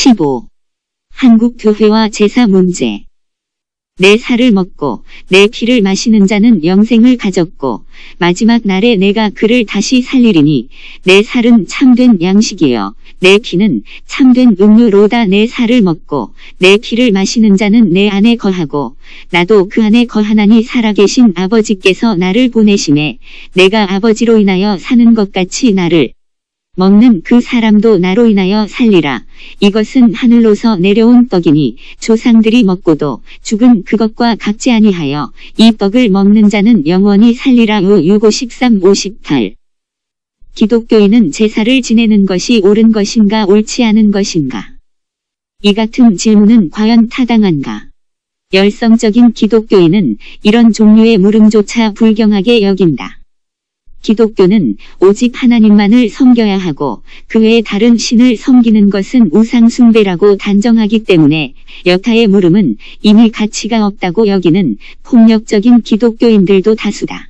15. 한국 교회와 제사 문제. 내 살을 먹고 내 피를 마시는 자는 영생을 가졌고 마지막 날에 내가 그를 다시 살리리니 내 살은 참된 양식이요 내 피는 참된 음료로다. 내 살을 먹고 내 피를 마시는 자는 내 안에 거하고 나도 그 안에 거하나니 살아계신 아버지께서 나를 보내심에 내가 아버지로 인하여 사는 것 같이 나를 먹는 그 사람도 나로 인하여 살리라. 이것은 하늘로서 내려온 떡이니 조상들이 먹고도 죽은 그것과 같지 아니하여 이 떡을 먹는 자는 영원히 살리라. 653-58. 기독교인은 제사를 지내는 것이 옳은 것인가 옳지 않은 것인가? 이 같은 질문은 과연 타당한가? 열성적인 기독교인은 이런 종류의 물음조차 불경하게 여긴다. 기독교는 오직 하나님만을 섬겨야 하고 그 외에 다른 신을 섬기는 것은 우상숭배라고 단정하기 때문에 여타의 물음은 이미 가치가 없다고 여기는 폭력적인 기독교인들도 다수다.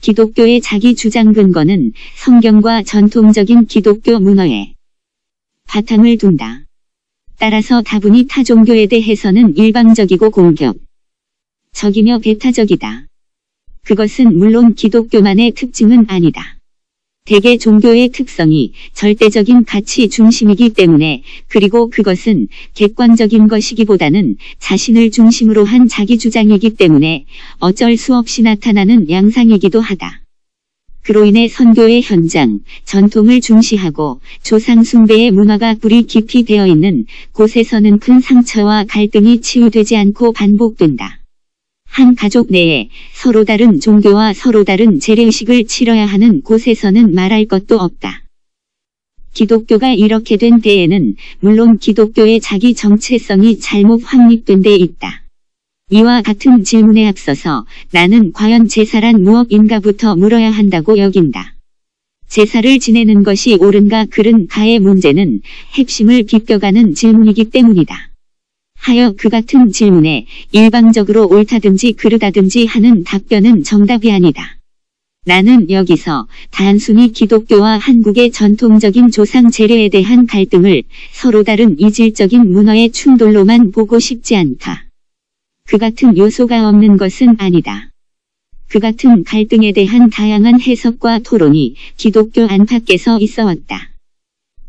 기독교의 자기 주장 근거는 성경과 전통적인 기독교 문화에 바탕을 둔다. 따라서 다분히 타 종교에 대해서는 일방적이고 공격적이며 배타적이다. 그것은 물론 기독교만의 특징은 아니다. 대개 종교의 특성이 절대적인 가치 중심이기 때문에 그리고 그것은 객관적인 것이기보다는 자신을 중심으로 한 자기 주장이기 때문에 어쩔 수 없이 나타나는 양상이기도 하다. 그로 인해 선교의 현장, 전통을 중시하고 조상 숭배의 문화가 뿌리 깊이 되어 있는 곳에서는 큰 상처와 갈등이 치유되지 않고 반복된다. 한 가족 내에 서로 다른 종교와 서로 다른 재래의식을 치러야 하는 곳에서는 말할 것도 없다. 기독교가 이렇게 된 데에는 물론 기독교의 자기 정체성이 잘못 확립된 데 있다. 이와 같은 질문에 앞서서 나는 과연 제사란 무엇인가부터 물어야 한다고 여긴다. 제사를 지내는 것이 옳은가 그른가의 문제는 핵심을 비껴가는 질문이기 때문이다. 하여 그 같은 질문에 일방적으로 옳다든지 그르다든지 하는 답변은 정답이 아니다. 나는 여기서 단순히 기독교와 한국의 전통적인 조상 제례에 대한 갈등을 서로 다른 이질적인 문화의 충돌로만 보고 싶지 않다. 그 같은 요소가 없는 것은 아니다. 그 같은 갈등에 대한 다양한 해석과 토론이 기독교 안팎에서 있어 왔다.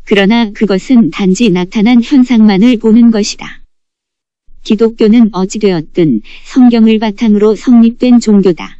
그러나 그것은 단지 나타난 현상만을 보는 것이다. 기독교는 어찌되었든 성경을 바탕으로 성립된 종교다.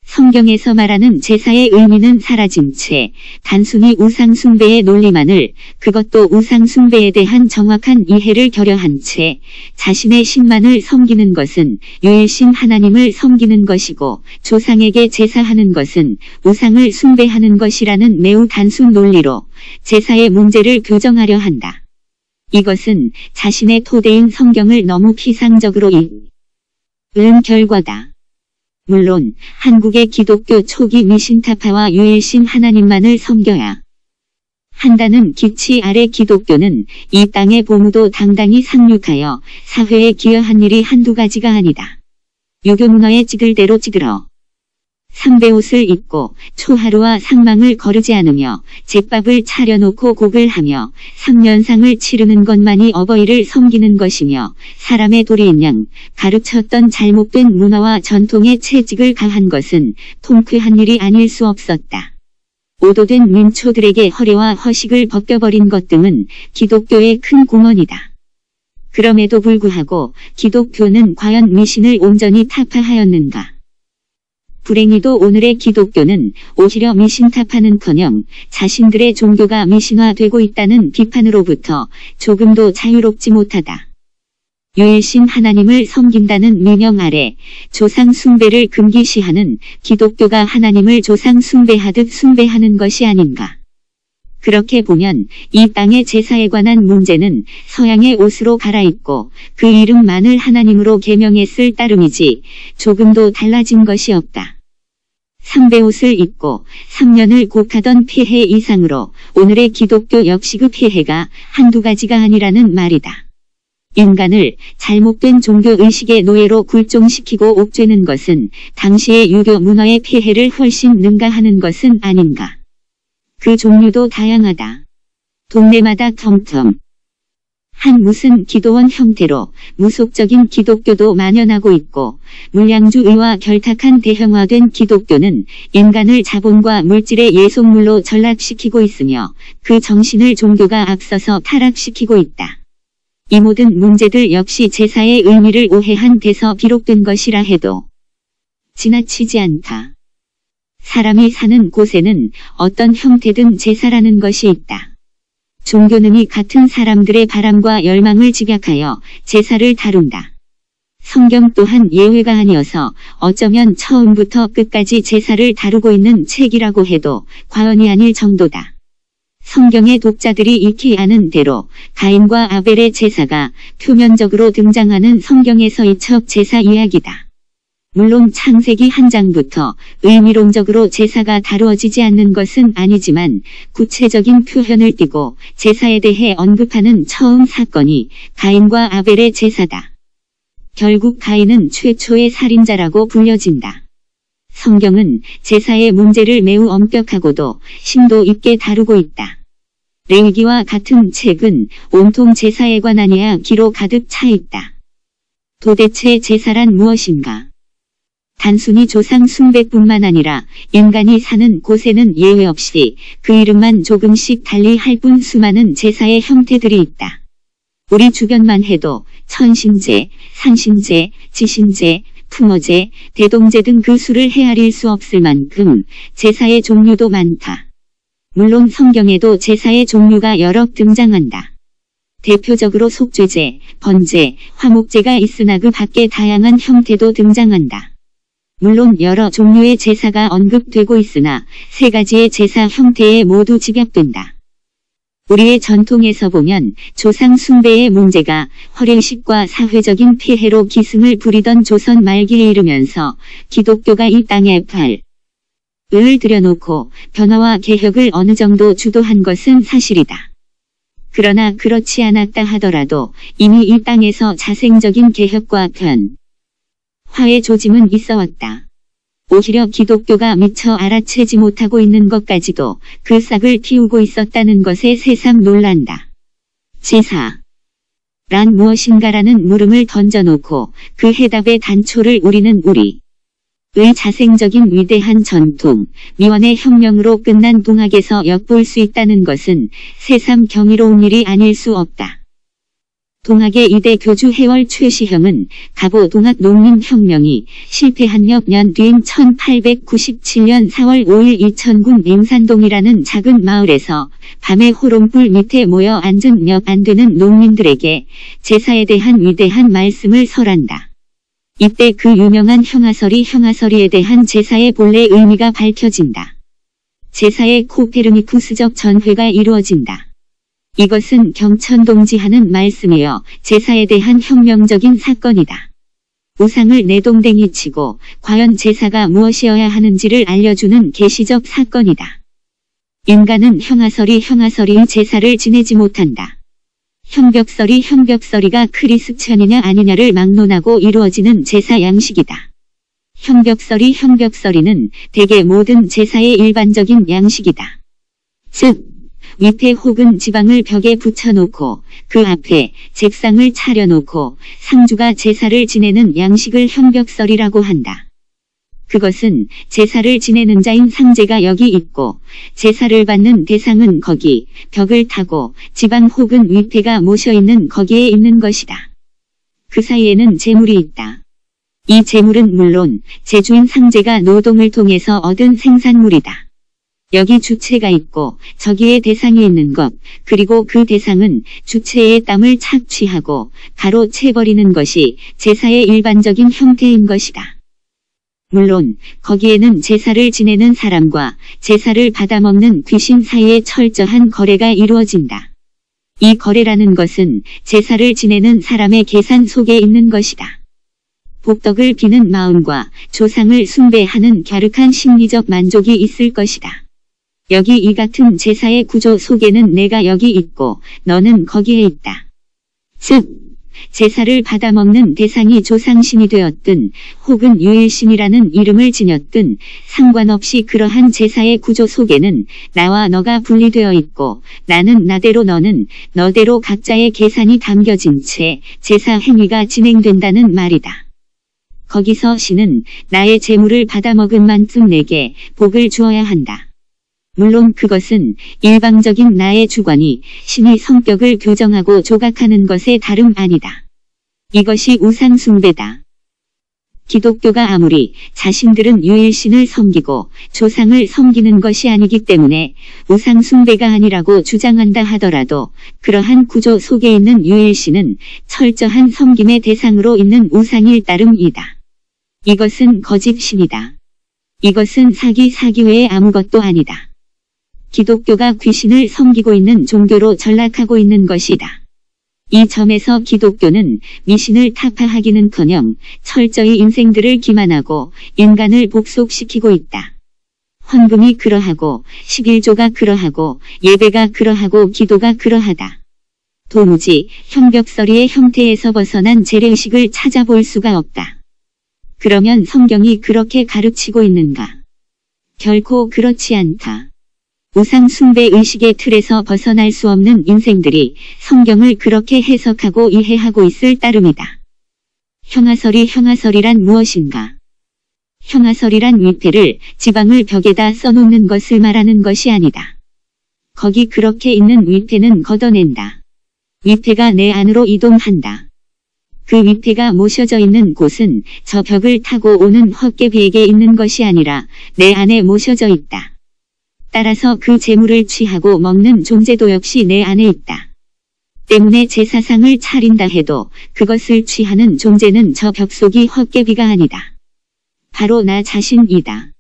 성경에서 말하는 제사의 의미는 사라진 채 단순히 우상숭배의 논리만을 그것도 우상숭배에 대한 정확한 이해를 결여한 채 자신의 신만을 섬기는 것은 유일신 하나님을 섬기는 것이고 조상에게 제사하는 것은 우상을 숭배하는 것이라는 매우 단순 논리로 제사의 문제를 교정하려 한다. 이것은 자신의 토대인 성경을 너무 피상적으로 읽은 결과다. 물론 한국의 기독교 초기 미신타파와 유일신 하나님만을 섬겨야 한다는 기치 아래 기독교는 이 땅의 보무도 당당히 상륙하여 사회에 기여한 일이 한두 가지가 아니다. 유교 문화에 찌들 대로 찌들어 상배옷을 입고 초하루와 상망을 거르지 않으며 제밥을 차려놓고 곡을 하며 상년상을 치르는 것만이 어버이를 섬기는 것이며 사람의 도리인 양 가르쳤던 잘못된 문화와 전통의 채찍을 가한 것은 통쾌한 일이 아닐 수 없었다. 오도된 민초들에게 허례와 허식을 벗겨버린 것 등은 기독교의 큰 공헌이다. 그럼에도 불구하고 기독교는 과연 미신을 온전히 타파하였는가? 불행히도 오늘의 기독교는 오히려 미신타파는커녕 자신들의 종교가 미신화되고 있다는 비판으로부터 조금도 자유롭지 못하다. 유일신 하나님을 섬긴다는 민영 아래 조상 숭배를 금기시하는 기독교가 하나님을 조상 숭배하듯 숭배하는 것이 아닌가. 그렇게 보면 이 땅의 제사에 관한 문제는 서양의 옷으로 갈아입고 그 이름만을 하나님으로 계명했을 따름이지 조금도 달라진 것이 없다. 상배옷을 입고 3년을 곡하던 폐해 이상으로 오늘의 기독교 역시 그 폐해가 한두 가지가 아니라는 말이다. 인간을 잘못된 종교의식의 노예로 굴종시키고 옥죄는 것은 당시의 유교 문화의 폐해를 훨씬 능가하는 것은 아닌가. 그 종류도 다양하다. 동네마다 텅텅 한 무슨 기도원 형태로 무속적인 기독교도 만연하고 있고, 물량주의와 결탁한 대형화된 기독교는 인간을 자본과 물질의 예속물로 전락시키고 있으며 그 정신을 종교가 앞서서 타락시키고 있다. 이 모든 문제들 역시 제사의 의미를 오해한 데서 비롯된 것이라 해도 지나치지 않다. 사람이 사는 곳에는 어떤 형태든 제사라는 것이 있다. 종교는 이 같은 사람들의 바람과 열망을 집약하여 제사를 다룬다. 성경 또한 예외가 아니어서 어쩌면 처음부터 끝까지 제사를 다루고 있는 책이라고 해도 과언이 아닐 정도다. 성경의 독자들이 익히 아는 대로 가인과 아벨의 제사가 표면적으로 등장하는 성경에서 이첩 제사 이야기다. 물론 창세기 한 장부터 의미론적으로 제사가 다루어지지 않는 것은 아니지만 구체적인 표현을 띠고 제사에 대해 언급하는 처음 사건이 가인과 아벨의 제사다. 결국 가인은 최초의 살인자라고 불려진다. 성경은 제사의 문제를 매우 엄격하고도 심도 있게 다루고 있다. 레위기와 같은 책은 온통 제사에 관한 이야기로 가득 차 있다. 도대체 제사란 무엇인가? 단순히 조상 숭배뿐만 아니라 인간이 사는 곳에는 예외 없이 그 이름만 조금씩 달리 할 뿐 수많은 제사의 형태들이 있다. 우리 주변만 해도 천신제, 상신제, 지신제, 풍어제, 대동제 등 그 수를 헤아릴 수 없을 만큼 제사의 종류도 많다. 물론 성경에도 제사의 종류가 여러 등장한다. 대표적으로 속죄제, 번제, 화목제가 있으나 그 밖에 다양한 형태도 등장한다. 물론 여러 종류의 제사가 언급되고 있으나 세 가지의 제사 형태에 모두 집약된다. 우리의 전통에서 보면 조상 숭배의 문제가 허례의식과 사회적인 폐해로 기승을 부리던 조선 말기에 이르면서 기독교가 이 땅에 발을 들여놓고 변화와 개혁을 어느 정도 주도한 것은 사실이다. 그러나 그렇지 않았다 하더라도 이미 이 땅에서 자생적인 개혁과 변화의 조짐은 있어왔다. 오히려 기독교가 미처 알아채지 못하고 있는 것까지도 그 싹을 틔우고 있었다는 것에 새삼 놀란다. 제사란 무엇인가라는 물음을 던져놓고 그 해답의 단초를 우리는 우리의 자생적인 위대한 전통, 미원의 혁명으로 끝난 동학에서 엿볼 수 있다는 것은 새삼 경이로운 일이 아닐 수 없다. 동학의 이대 교주 해월 최시형은 갑오 동학 농민혁명이 실패한 몇 년 뒤인 1897년 4월 5일 이천군 임산동이라는 작은 마을에서 밤에 호롱불 밑에 모여 앉은 몇 안 되는 농민들에게 제사에 대한 위대한 말씀을 설한다. 이때 그 유명한 형아설이에 대한 제사의 본래 의미가 밝혀진다. 제사의 코페르니쿠스적 전회가 이루어진다. 이것은 경천동지하는 말씀이여 제사에 대한 혁명적인 사건이다. 우상을 내동댕이 치고 과연 제사가 무엇이어야 하는지를 알려주는 계시적 사건이다. 인간은 형아설이 제사를 지내지 못한다. 형벽설이가 크리스천이냐 아니냐를 막론하고 이루어지는 제사 양식이다. 형벽설이는 대개 모든 제사의 일반적인 양식이다. 즉 위패 혹은 지방을 벽에 붙여놓고 그 앞에 잭상을 차려놓고 상주가 제사를 지내는 양식을 형벽설이라고 한다. 그것은 제사를 지내는 자인 상제가 여기 있고 제사를 받는 대상은 거기 벽을 타고 지방 혹은 위패가 모셔있는 거기에 있는 것이다. 그 사이에는 재물이 있다. 이 재물은 물론 제주인 상제가 노동을 통해서 얻은 생산물이다. 여기 주체가 있고 저기에 대상이 있는 것, 그리고 그 대상은 주체의 땀을 착취하고 가로채버리는 것이 제사의 일반적인 형태인 것이다. 물론 거기에는 제사를 지내는 사람과 제사를 받아먹는 귀신 사이에 철저한 거래가 이루어진다. 이 거래라는 것은 제사를 지내는 사람의 계산 속에 있는 것이다. 복덕을 비는 마음과 조상을 숭배하는 갸륵한 심리적 만족이 있을 것이다. 여기 이 같은 제사의 구조 속에는 내가 여기 있고 너는 거기에 있다. 즉 제사를 받아먹는 대상이 조상신이 되었든 혹은 유일신이라는 이름을 지녔든 상관없이 그러한 제사의 구조 속에는 나와 너가 분리되어 있고 나는 나대로 너는 너대로 각자의 계산이 담겨진 채 제사 행위가 진행된다는 말이다. 거기서 신은 나의 재물을 받아먹은 만큼 내게 복을 주어야 한다. 물론 그것은 일방적인 나의 주관이 신의 성격을 교정하고 조각하는 것에 다름 아니다. 이것이 우상숭배다. 기독교가 아무리 자신들은 유일신을 섬기고 조상을 섬기는 것이 아니기 때문에 우상숭배가 아니라고 주장한다 하더라도 그러한 구조 속에 있는 유일신은 철저한 섬김의 대상으로 있는 우상일 따름이다. 이것은 거짓신이다. 이것은 사기 외에 아무것도 아니다. 기독교가 귀신을 섬기고 있는 종교로 전락하고 있는 것이다. 이 점에서 기독교는 미신을 타파하기는커녕 철저히 인생들을 기만하고 인간을 복속시키고 있다. 헌금이 그러하고 11조가 그러하고 예배가 그러하고 기도가 그러하다. 도무지 형벽서리의 형태에서 벗어난 재래의식을 찾아볼 수가 없다. 그러면 성경이 그렇게 가르치고 있는가? 결코 그렇지 않다. 우상숭배 의식의 틀에서 벗어날 수 없는 인생들이 성경을 그렇게 해석하고 이해하고 있을 따름이다. 형아설이란 무엇인가? 형아설이란 위패를 지방을 벽에다 써놓는 것을 말하는 것이 아니다. 거기 그렇게 있는 위패는 걷어낸다. 위패가 내 안으로 이동한다. 그 위패가 모셔져 있는 곳은 저 벽을 타고 오는 헛개비에게 있는 것이 아니라 내 안에 모셔져 있다. 따라서 그 재물을 취하고 먹는 존재도 역시 내 안에 있다. 때문에 제사상을 차린다 해도 그것을 취하는 존재는 저 벽 속이 헛개비가 아니다. 바로 나 자신이다.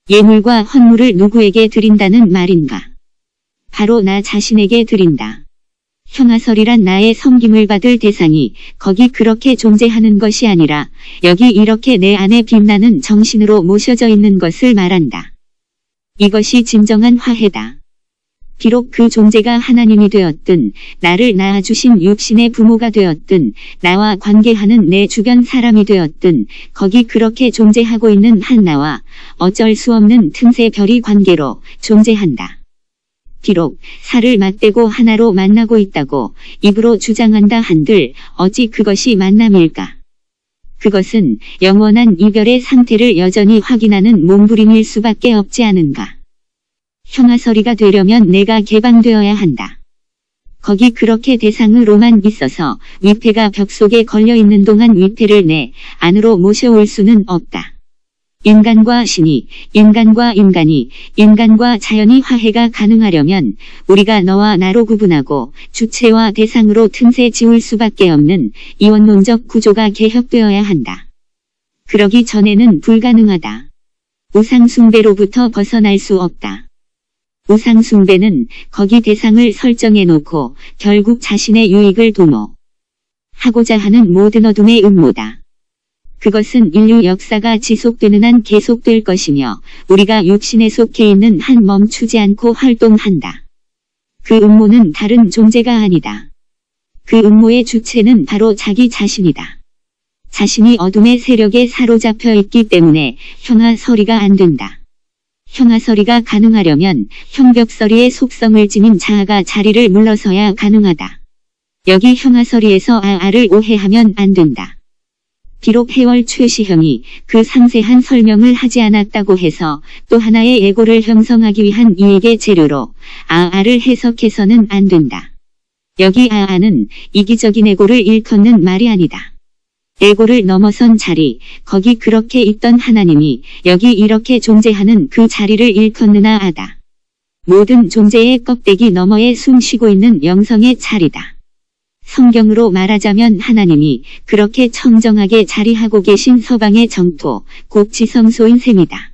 예물과 헌물을 누구에게 드린다는 말인가? 바로 나 자신에게 드린다. 형아설이란 나의 섬김을 받을 대상이 거기 그렇게 존재하는 것이 아니라 여기 이렇게 내 안에 빛나는 정신으로 모셔져 있는 것을 말한다. 이것이 진정한 화해다. 비록 그 존재가 하나님이 되었든 나를 낳아주신 육신의 부모가 되었든 나와 관계하는 내 주변 사람이 되었든 거기 그렇게 존재하고 있는 한 나와 어쩔 수 없는 틈새 별이 관계로 존재한다. 비록 살을 맞대고 하나로 만나고 있다고 입으로 주장한다 한들 어찌 그것이 만남일까? 그것은 영원한 이별의 상태를 여전히 확인하는 몸부림일 수밖에 없지 않은가. 형아설이가 되려면 내가 개방되어야 한다. 거기 그렇게 대상으로만 있어서 위패가 벽 속에 걸려있는 동안 위패를 내 안으로 모셔올 수는 없다. 인간과 신이, 인간과 인간이, 인간과 자연이 화해가 가능하려면 우리가 너와 나로 구분하고 주체와 대상으로 틈새 지울 수밖에 없는 이원론적 구조가 개혁되어야 한다. 그러기 전에는 불가능하다. 우상숭배로부터 벗어날 수 없다. 우상숭배는 거기 대상을 설정해놓고 결국 자신의 유익을 도모하고자 하는 모든 어둠의 음모다. 그것은 인류 역사가 지속되는 한 계속될 것이며 우리가 육신에 속해 있는 한 멈추지 않고 활동한다. 그 음모는 다른 존재가 아니다. 그 음모의 주체는 바로 자기 자신이다. 자신이 어둠의 세력에 사로잡혀 있기 때문에 형아설이가 안 된다. 형아설이가 가능하려면 형벽설이의 속성을 지닌 자아가 자리를 물러서야 가능하다. 여기 형아설이에서 아아를 오해하면 안 된다. 비록 해월 최시형이 그 상세한 설명을 하지 않았다고 해서 또 하나의 예고를 형성하기 위한 이익의 재료로 아아를 해석해서는 안 된다. 여기 아아는 이기적인 에고를 일컫는 말이 아니다. 에고를 넘어선 자리, 거기 그렇게 있던 하나님이 여기 이렇게 존재하는 그 자리를 일컫느나 하다. 모든 존재의 껍데기 너머에 숨쉬고 있는 영성의 자리다. 성경으로 말하자면 하나님이 그렇게 청정하게 자리하고 계신 서방의 정토, 곧 지성소인 셈이다.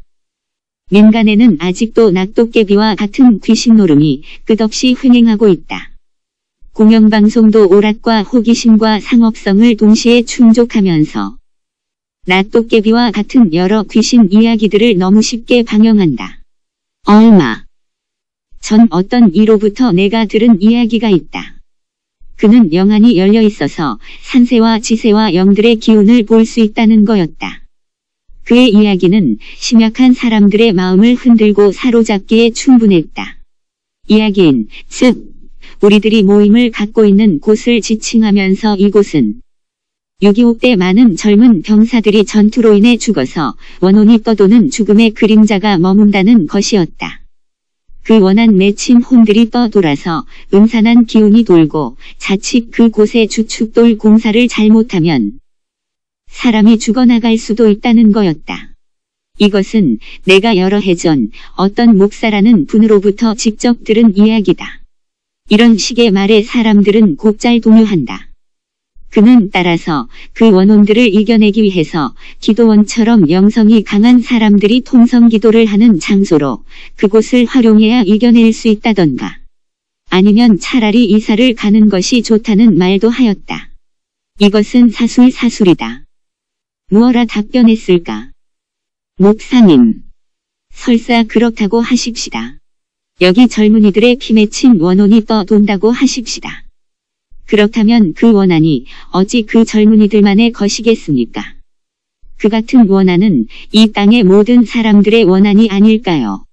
민간에는 아직도 낙도깨비와 같은 귀신 노름이 끝없이 횡행하고 있다. 공영방송도 오락과 호기심과 상업성을 동시에 충족하면서 낙도깨비와 같은 여러 귀신 이야기들을 너무 쉽게 방영한다. 얼마 전 어떤 이로부터 내가 들은 이야기가 있다. 그는 영안이 열려 있어서 산새와 지새와 영들의 기운을 볼 수 있다는 거였다. 그의 이야기는 심약한 사람들의 마음을 흔들고 사로잡기에 충분했다. 이야기인, 즉 우리들이 모임을 갖고 있는 곳을 지칭하면서 이곳은 6.25 때 많은 젊은 병사들이 전투로 인해 죽어서 원혼이 떠도는 죽음의 그림자가 머문다는 것이었다. 그 원한 맺힌 혼들이 떠돌아서 음산한 기운이 돌고 자칫 그곳에 주축돌 공사를 잘못하면 사람이 죽어나갈 수도 있다는 거였다. 이것은 내가 여러 해 전 어떤 목사라는 분으로부터 직접 들은 이야기다. 이런 식의 말에 사람들은 곧잘 동요한다. 그는 따라서 그 원혼들을 이겨내기 위해서 기도원처럼 영성이 강한 사람들이 통성기도를 하는 장소로 그곳을 활용해야 이겨낼 수 있다던가. 아니면 차라리 이사를 가는 것이 좋다는 말도 하였다. 이것은 사술이다. 무어라 답변했을까? 목사님. 설사 그렇다고 하십시다. 여기 젊은이들의 피 맺힌 원혼이 떠돈다고 하십시다. 그렇다면 그 원한이 어찌 그 젊은이들만의 것이겠습니까? 그 같은 원한은 이 땅의 모든 사람들의 원한이 아닐까요?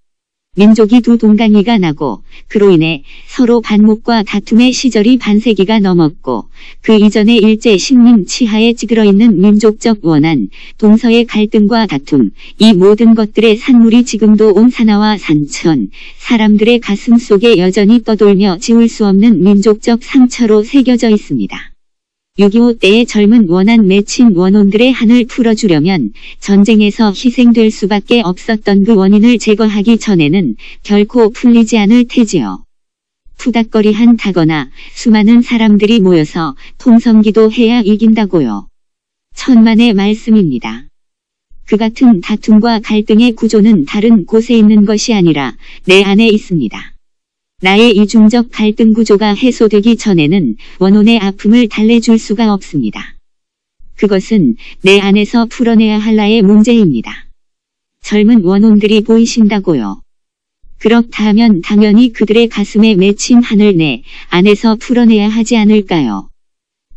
민족이 두 동강이가 나고 그로 인해 서로 반목과 다툼의 시절이 반세기가 넘었고 그 이전에 일제 식민 치하에 찌들어 있는 민족적 원한, 동서의 갈등과 다툼, 이 모든 것들의 산물이 지금도 온 산하와 산천, 사람들의 가슴 속에 여전히 떠돌며 지울 수 없는 민족적 상처로 새겨져 있습니다. 6.25 때의 젊은 원한 맺힌 원혼들의 한을 풀어주려면 전쟁에서 희생될 수밖에 없었던 그 원인을 제거하기 전에는 결코 풀리지 않을 테지요. 푸닥거리한 다거나 수많은 사람들이 모여서 통성기도 해야 이긴다고요. 천만의 말씀입니다. 그 같은 다툼과 갈등의 구조는 다른 곳에 있는 것이 아니라 내 안에 있습니다. 나의 이중적 갈등 구조가 해소되기 전에는 원혼의 아픔을 달래줄 수가 없습니다. 그것은 내 안에서 풀어내야 할 나의 문제입니다. 젊은 원혼들이 보이신다고요. 그렇다면 당연히 그들의 가슴에 맺힌 한을 내 안에서 풀어내야 하지 않을까요?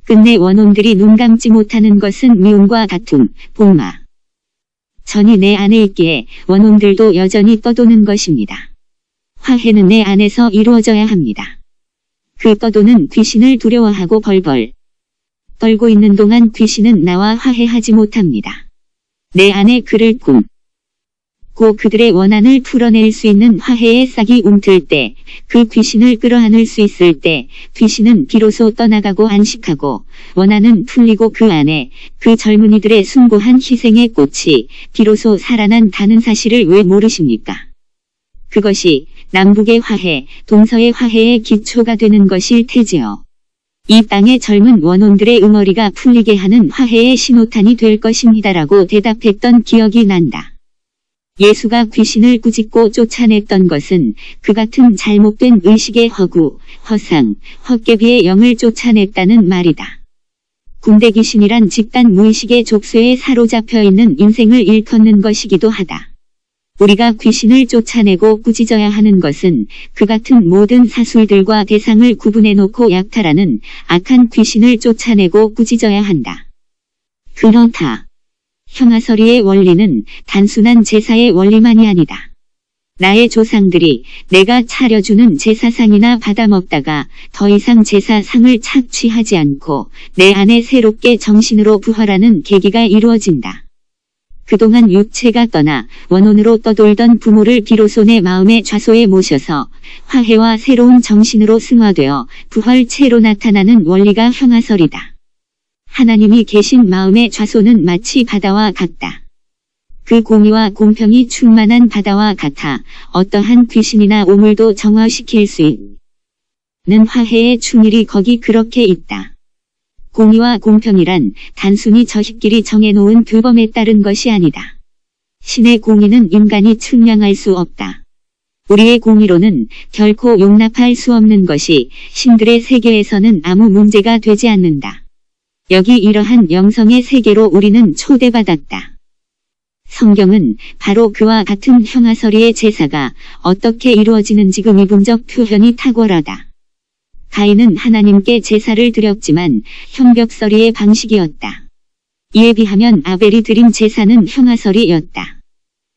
끝내 원혼들이 눈 감지 못하는 것은 미움과 다툼, 복마, 전이 내 안에 있기에 원혼들도 여전히 떠도는 것입니다. 화해는 내 안에서 이루어져야 합니다. 그 떠도는 귀신을 두려워하고 벌벌 떨고 있는 동안 귀신은 나와 화해하지 못합니다. 내 안에 그를 고 그들의 원한을 풀어낼 수 있는 화해의 싹이 움틀 때, 그 귀신을 끌어안을 수 있을 때 귀신은 비로소 떠나가고 안식하고 원한은 풀리고 그 안에 그 젊은이들의 숭고한 희생의 꽃이 비로소 살아난다는 사실을 왜 모르십니까? 그것이 남북의 화해, 동서의 화해의 기초가 되는 것일 테지요. 이 땅의 젊은 원혼들의 응어리가 풀리게 하는 화해의 신호탄이 될 것입니다라고 대답했던 기억이 난다. 예수가 귀신을 꾸짖고 쫓아냈던 것은 그 같은 잘못된 의식의 허구, 허상, 헛개비의 영을 쫓아냈다는 말이다. 군대 귀신이란 집단 무의식의 족쇄에 사로잡혀 있는 인생을 일컫는 것이기도 하다. 우리가 귀신을 쫓아내고 꾸짖어야 하는 것은 그 같은 모든 사술들과 대상을 구분해놓고 약탈하는 악한 귀신을 쫓아내고 꾸짖어야 한다. 그렇다. 형아설이의 원리는 단순한 제사의 원리만이 아니다. 나의 조상들이 내가 차려주는 제사상이나 받아먹다가 더 이상 제사상을 착취하지 않고 내 안에 새롭게 정신으로 부활하는 계기가 이루어진다. 그동안 육체가 떠나 원혼으로 떠돌던 부모를 비로소 내 마음의 좌소에 모셔서 화해와 새로운 정신으로 승화되어 부활체로 나타나는 원리가 형아설이다. 하나님이 계신 마음의 좌소는 마치 바다와 같다. 그 공의와 공평이 충만한 바다와 같아 어떠한 귀신이나 오물도 정화시킬 수 있는 화해의 충일이 거기 그렇게 있다. 공의와 공평이란 단순히 저희끼리 정해놓은 규범에 따른 것이 아니다. 신의 공의는 인간이 측량할 수 없다. 우리의 공의로는 결코 용납할 수 없는 것이 신들의 세계에서는 아무 문제가 되지 않는다. 여기 이러한 영성의 세계로 우리는 초대받았다. 성경은 바로 그와 같은 형아설이의 제사가 어떻게 이루어지는지 그 미분적 표현이 탁월하다. 가인은 하나님께 제사를 드렸지만 형벽서리의 방식이었다. 이에 비하면 아벨이 드린 제사는 형아설이었다.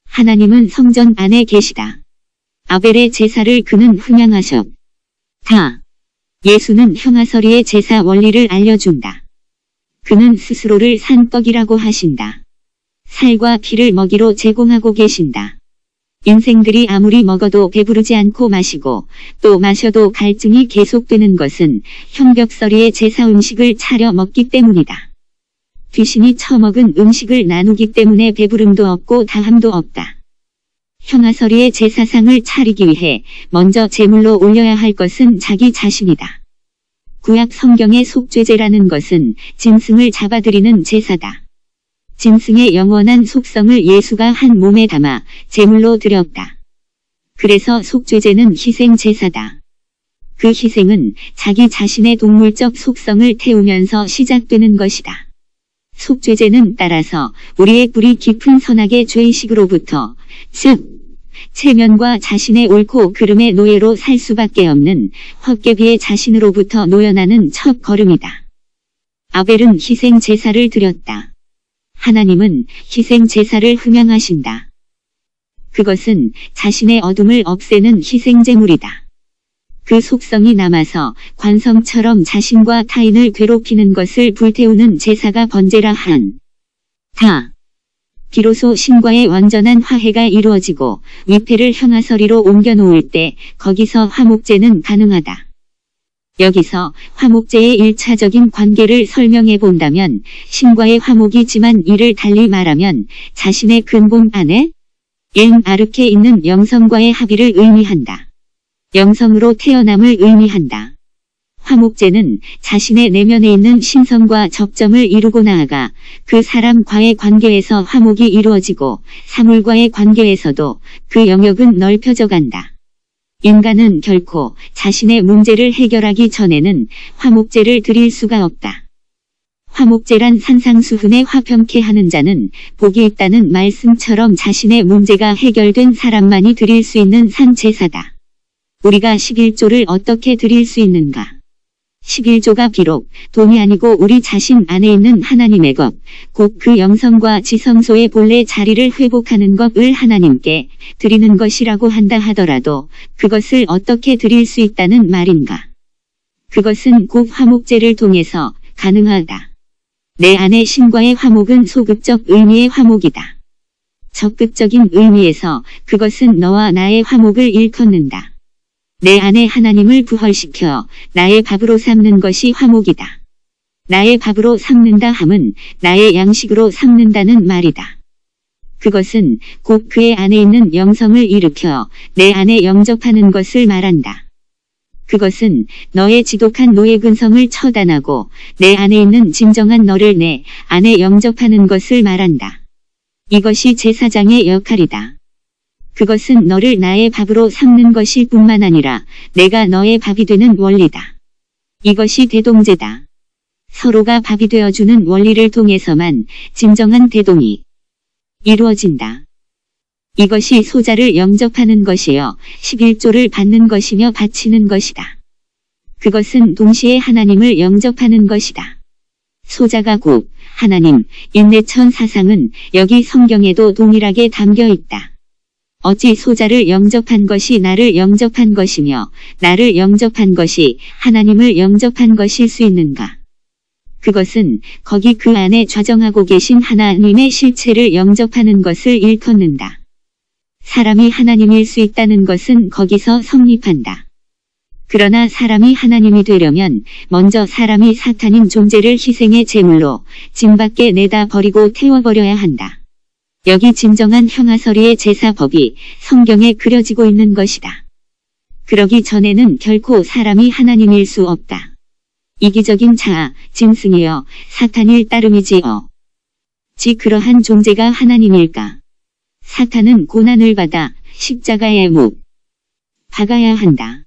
하나님은 성전 안에 계시다. 아벨의 제사를 그는 흠양하셨다. 예수는 형아설이의 제사 원리를 알려준다. 그는 스스로를 산떡이라고 하신다. 살과 피를 먹이로 제공하고 계신다. 인생들이 아무리 먹어도 배부르지 않고 마시고 또 마셔도 갈증이 계속되는 것은 형벽서리의 제사 음식을 차려 먹기 때문이다. 귀신이 처먹은 음식을 나누기 때문에 배부름도 없고 다함도 없다. 형아설이의 제사상을 차리기 위해 먼저 제물로 올려야 할 것은 자기 자신이다. 구약 성경의 속죄제라는 것은 짐승을 잡아들이는 제사다. 짐승의 영원한 속성을 예수가 한 몸에 담아 제물로 드렸다. 그래서 속죄제는 희생제사다. 그 희생은 자기 자신의 동물적 속성을 태우면서 시작되는 것이다. 속죄제는 따라서 우리의 뿌리 깊은 선악의 죄의식으로부터, 즉 체면과 자신의 옳고 그름의 노예로 살 수밖에 없는 헛개비의 자신으로부터 놓여나는 첫 걸음이다. 아벨은 희생제사를 드렸다. 하나님은 희생제사를 흠양하신다. 그것은 자신의 어둠을 없애는 희생제물이다. 그 속성이 남아서 관성처럼 자신과 타인을 괴롭히는 것을 불태우는 제사가 번제라 한다. 비로소 신과의 완전한 화해가 이루어지고 위패를 형아설이로 옮겨놓을 때 거기서 화목제는 가능하다. 여기서 화목제의 1차적인 관계를 설명해 본다면 신과의 화목이지만 이를 달리 말하면 자신의 근본 안에 아르케 있는 영성과의 합의를 의미한다. 영성으로 태어남을 의미한다. 화목제는 자신의 내면에 있는 신성과 접점을 이루고 나아가 그 사람과의 관계에서 화목이 이루어지고 사물과의 관계에서도 그 영역은 넓혀져 간다. 인간은 결코 자신의 문제를 해결하기 전에는 화목제를 드릴 수가 없다. 화목제란 산상수훈에 화평케 하는 자는 복이 있다는 말씀처럼 자신의 문제가 해결된 사람만이 드릴 수 있는 산제사다. 우리가 11조를 어떻게 드릴 수 있는가? 11조가 비록 돈이 아니고 우리 자신 안에 있는 하나님의 것, 곧 그 영성과 지성소의 본래 자리를 회복하는 것을 하나님께 드리는 것이라고 한다 하더라도 그것을 어떻게 드릴 수 있다는 말인가? 그것은 곧 화목제를 통해서 가능하다. 내 안의 신과의 화목은 소극적 의미의 화목이다. 적극적인 의미에서 그것은 너와 나의 화목을 일컫는다. 내 안에 하나님을 부활시켜 나의 밥으로 삼는 것이 화목이다. 나의 밥으로 삼는다 함은 나의 양식으로 삼는다는 말이다. 그것은 곧 그의 안에 있는 영성을 일으켜 내 안에 영접하는 것을 말한다. 그것은 너의 지독한 노예 근성을 처단하고 내 안에 있는 진정한 너를 내 안에 영접하는 것을 말한다. 이것이 제사장의 역할이다. 그것은 너를 나의 밥으로 삼는 것일 뿐만 아니라 내가 너의 밥이 되는 원리다. 이것이 대동제다. 서로가 밥이 되어주는 원리를 통해서만 진정한 대동이 이루어진다. 이것이 소자를 영접하는 것이요 11조를 받는 것이며 바치는 것이다. 그것은 동시에 하나님을 영접하는 것이다. 소자가 곧 하나님, 인내천 사상은 여기 성경에도 동일하게 담겨 있다. 어찌 소자를 영접한 것이 나를 영접한 것이며 나를 영접한 것이 하나님을 영접한 것일 수 있는가? 그것은 거기 그 안에 좌정하고 계신 하나님의 실체를 영접하는 것을 일컫는다. 사람이 하나님일 수 있다는 것은 거기서 성립한다. 그러나 사람이 하나님이 되려면 먼저 사람이 사탄인 존재를 희생의 제물로 진 밖에 내다 버리고 태워버려야 한다. 여기 진정한 형아설이의 제사법이 성경에 그려지고 있는 것이다. 그러기 전에는 결코 사람이 하나님일 수 없다. 이기적인 자아, 짐승이여 사탄일 따름이지요. 지 그러한 존재가 하나님일까? 사탄은 고난을 받아 십자가에 못 박아야 한다.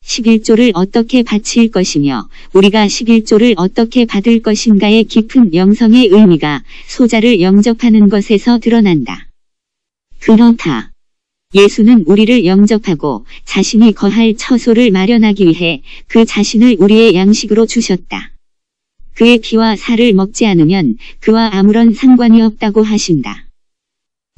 11조를 어떻게 바칠 것이며 우리가 11조를 어떻게 받을 것인가의 깊은 영성의 의미가 소자를 영접하는 것에서 드러난다. 그렇다. 예수는 우리를 영접하고 자신이 거할 처소를 마련하기 위해 그 자신을 우리의 양식으로 주셨다. 그의 피와 살을 먹지 않으면 그와 아무런 상관이 없다고 하신다.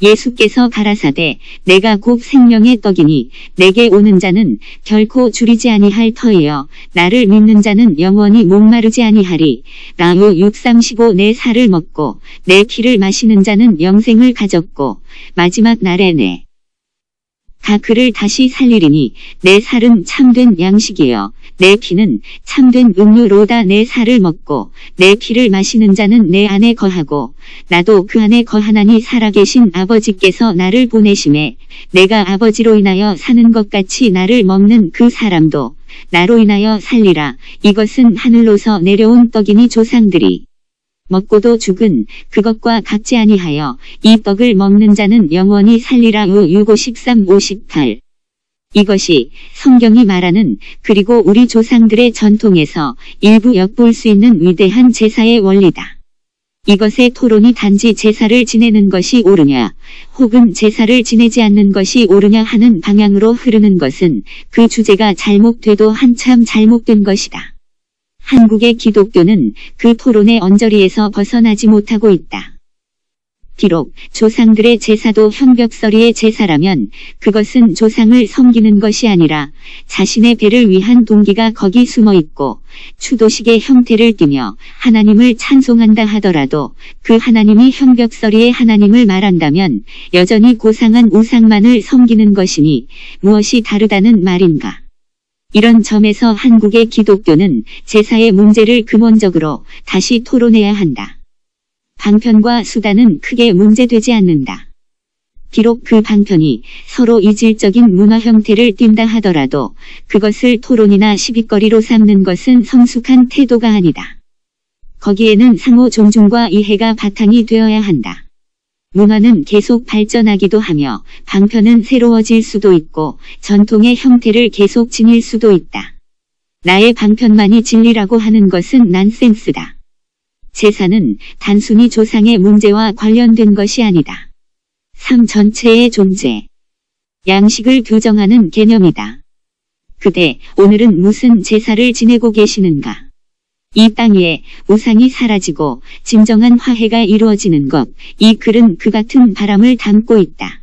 예수께서 가라사대 내가 곧 생명의 떡이니 내게 오는 자는 결코 줄이지 아니할 터이요 나를 믿는 자는 영원히 목마르지 아니하리. 라요 6:35 내 살을 먹고 내 피를 마시는 자는 영생을 가졌고 마지막 날에 내가 그를 다시 살리리니 내 살은 참된 양식이요 내 피는 참된 음료로다. 내 살을 먹고 내 피를 마시는 자는 내 안에 거하고 나도 그 안에 거하나니 살아계신 아버지께서 나를 보내심에 내가 아버지로 인하여 사는 것 같이 나를 먹는 그 사람도 나로 인하여 살리라. 이것은 하늘로서 내려온 떡이니 조상들이 먹고도 죽은 그것과 같지 아니하여 이 떡을 먹는 자는 영원히 살리라. 6:53-58 이것이 성경이 말하는 그리고 우리 조상들의 전통에서 일부 엿볼 수 있는 위대한 제사의 원리다. 이것의 토론이 단지 제사를 지내는 것이 옳으냐 혹은 제사를 지내지 않는 것이 옳으냐 하는 방향으로 흐르는 것은 그 주제가 잘못돼도 한참 잘못된 것이다. 한국의 기독교는 그 토론의 언저리에서 벗어나지 못하고 있다. 비록 조상들의 제사도 형벽서리의 제사라면 그것은 조상을 섬기는 것이 아니라 자신의 배를 위한 동기가 거기 숨어 있고 추도식의 형태를 띠며 하나님을 찬송한다 하더라도 그 하나님이 형벽서리의 하나님을 말한다면 여전히 고상한 우상만을 섬기는 것이니 무엇이 다르다는 말인가. 이런 점에서 한국의 기독교는 제사의 문제를 근원적으로 다시 토론해야 한다. 방편과 수단은 크게 문제되지 않는다. 비록 그 방편이 서로 이질적인 문화 형태를 띈다 하더라도 그것을 토론이나 시비거리로 삼는 것은 성숙한 태도가 아니다. 거기에는 상호 존중과 이해가 바탕이 되어야 한다. 문화는 계속 발전하기도 하며 방편은 새로워질 수도 있고 전통의 형태를 계속 지닐 수도 있다. 나의 방편만이 진리라고 하는 것은 난센스다. 제사는 단순히 조상의 문제와 관련된 것이 아니다. 삶 전체의 존재, 양식을 규정하는 개념이다. 그대 오늘은 무슨 제사를 지내고 계시는가? 이 땅 위에 우상이 사라지고 진정한 화해가 이루어지는 것, 이 글은 그 같은 바람을 담고 있다.